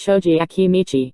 Choji Akimichi.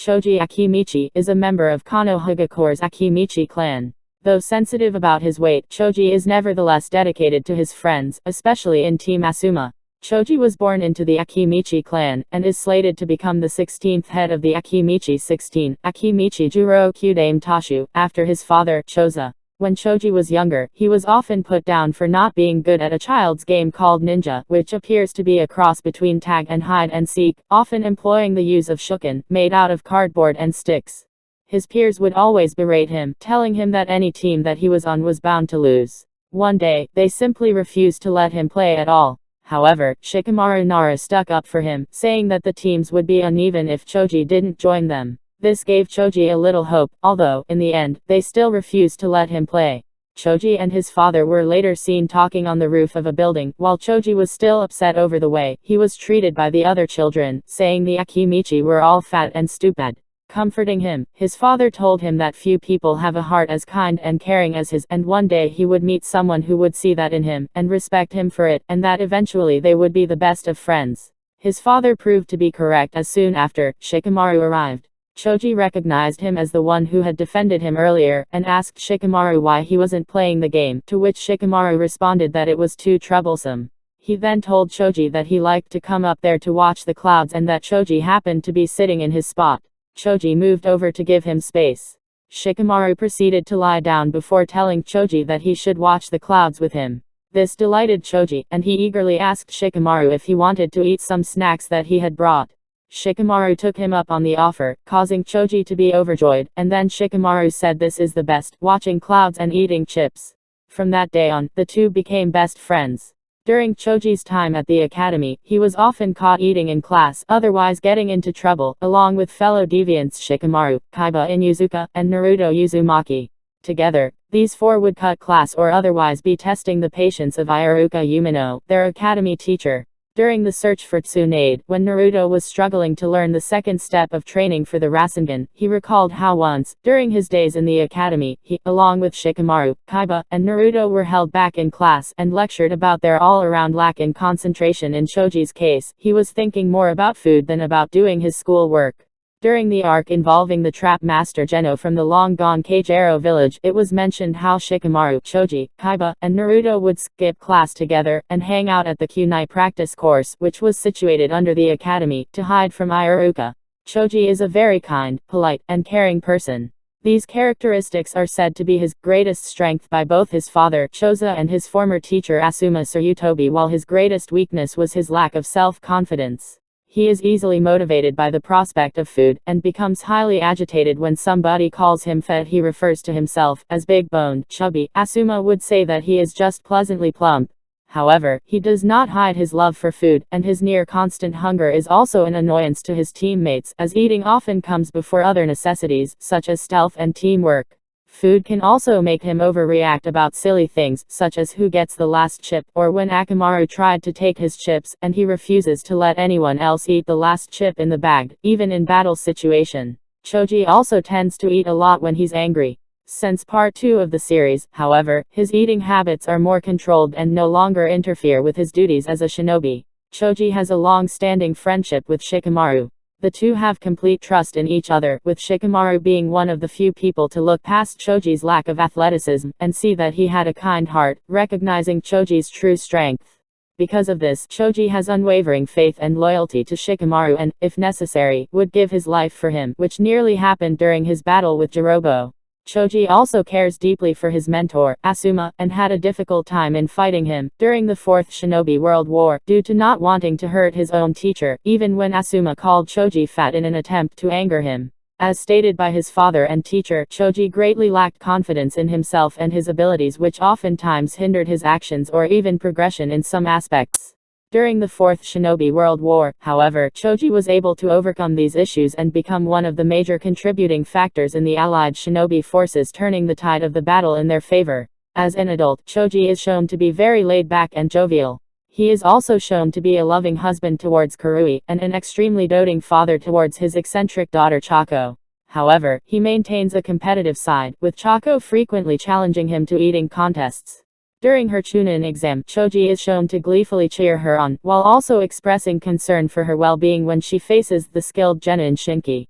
Choji Akimichi is a member of Konohagakure's Akimichi clan. Though sensitive about his weight, Choji is nevertheless dedicated to his friends, especially in Team Asuma. Choji was born into the Akimichi clan, and is slated to become the 16th head of the Akimichi 16, Akimichi Juro Kyudame Tashu, after his father, Choza. When Choji was younger, he was often put down for not being good at a child's game called ninja, which appears to be a cross between tag and hide and seek, often employing the use of shuken, made out of cardboard and sticks. His peers would always berate him, telling him that any team that he was on was bound to lose. One day, they simply refused to let him play at all. However, Shikamaru Nara stuck up for him, saying that the teams would be uneven if Choji didn't join them. This gave Choji a little hope, although, in the end, they still refused to let him play. Choji and his father were later seen talking on the roof of a building, while Choji was still upset over the way he was treated by the other children, saying the Akimichi were all fat and stupid. Comforting him, his father told him that few people have a heart as kind and caring as his, and one day he would meet someone who would see that in him, and respect him for it, and that eventually they would be the best of friends. His father proved to be correct as soon after Shikamaru arrived. Choji recognized him as the one who had defended him earlier, and asked Shikamaru why he wasn't playing the game, to which Shikamaru responded that it was too troublesome. He then told Choji that he liked to come up there to watch the clouds and that Choji happened to be sitting in his spot. Choji moved over to give him space. Shikamaru proceeded to lie down before telling Choji that he should watch the clouds with him. This delighted Choji, and he eagerly asked Shikamaru if he wanted to eat some snacks that he had brought. Shikamaru took him up on the offer, causing Choji to be overjoyed, and then Shikamaru said this is the best, watching clouds and eating chips. From that day on, the two became best friends. During Choji's time at the academy, he was often caught eating in class, otherwise getting into trouble, along with fellow deviants Shikamaru, Kaiba Inuzuka, and Naruto Uzumaki. Together, these four would cut class or otherwise be testing the patience of Iruka Umino, their academy teacher. During the search for Tsunade, when Naruto was struggling to learn the second step of training for the Rasengan, he recalled how once, during his days in the academy, he, along with Shikamaru, Kaiba, and Naruto were held back in class and lectured about their all-around lack in concentration. In Choji's case, he was thinking more about food than about doing his school work. During the arc involving the trap master Geno from the long-gone Kagero village, it was mentioned how Shikamaru, Choji, Kaiba, and Naruto would skip class together, and hang out at the kunai practice course, which was situated under the academy, to hide from Iruka. Choji is a very kind, polite, and caring person. These characteristics are said to be his greatest strength by both his father, Choza, and his former teacher Asuma Tsurutobi, while his greatest weakness was his lack of self-confidence. He is easily motivated by the prospect of food, and becomes highly agitated when somebody calls him fat. He refers to himself as big-boned, chubby. Asuma would say that he is just pleasantly plump. However, he does not hide his love for food, and his near-constant hunger is also an annoyance to his teammates, as eating often comes before other necessities, such as stealth and teamwork. Food can also make him overreact about silly things, such as who gets the last chip, or when Akamaru tried to take his chips, and he refuses to let anyone else eat the last chip in the bag, even in battle situation. Choji also tends to eat a lot when he's angry. Since part 2 of the series, however, his eating habits are more controlled and no longer interfere with his duties as a shinobi. Choji has a long-standing friendship with Shikamaru. The two have complete trust in each other, with Shikamaru being one of the few people to look past Choji's lack of athleticism, and see that he had a kind heart, recognizing Choji's true strength. Because of this, Choji has unwavering faith and loyalty to Shikamaru and, if necessary, would give his life for him, which nearly happened during his battle with Jirobo. Choji also cares deeply for his mentor, Asuma, and had a difficult time in fighting him during the Fourth Shinobi World War, due to not wanting to hurt his own teacher, even when Asuma called Choji fat in an attempt to anger him. As stated by his father and teacher, Choji greatly lacked confidence in himself and his abilities, which oftentimes hindered his actions or even progression in some aspects. During the Fourth Shinobi World War, however, Choji was able to overcome these issues and become one of the major contributing factors in the Allied shinobi forces, turning the tide of the battle in their favor. As an adult, Choji is shown to be very laid-back and jovial. He is also shown to be a loving husband towards Karui, and an extremely doting father towards his eccentric daughter Chako. However, he maintains a competitive side, with Chako frequently challenging him to eating contests. During her Chunin exam, Choji is shown to gleefully cheer her on, while also expressing concern for her well-being when she faces the skilled Genin Shinki.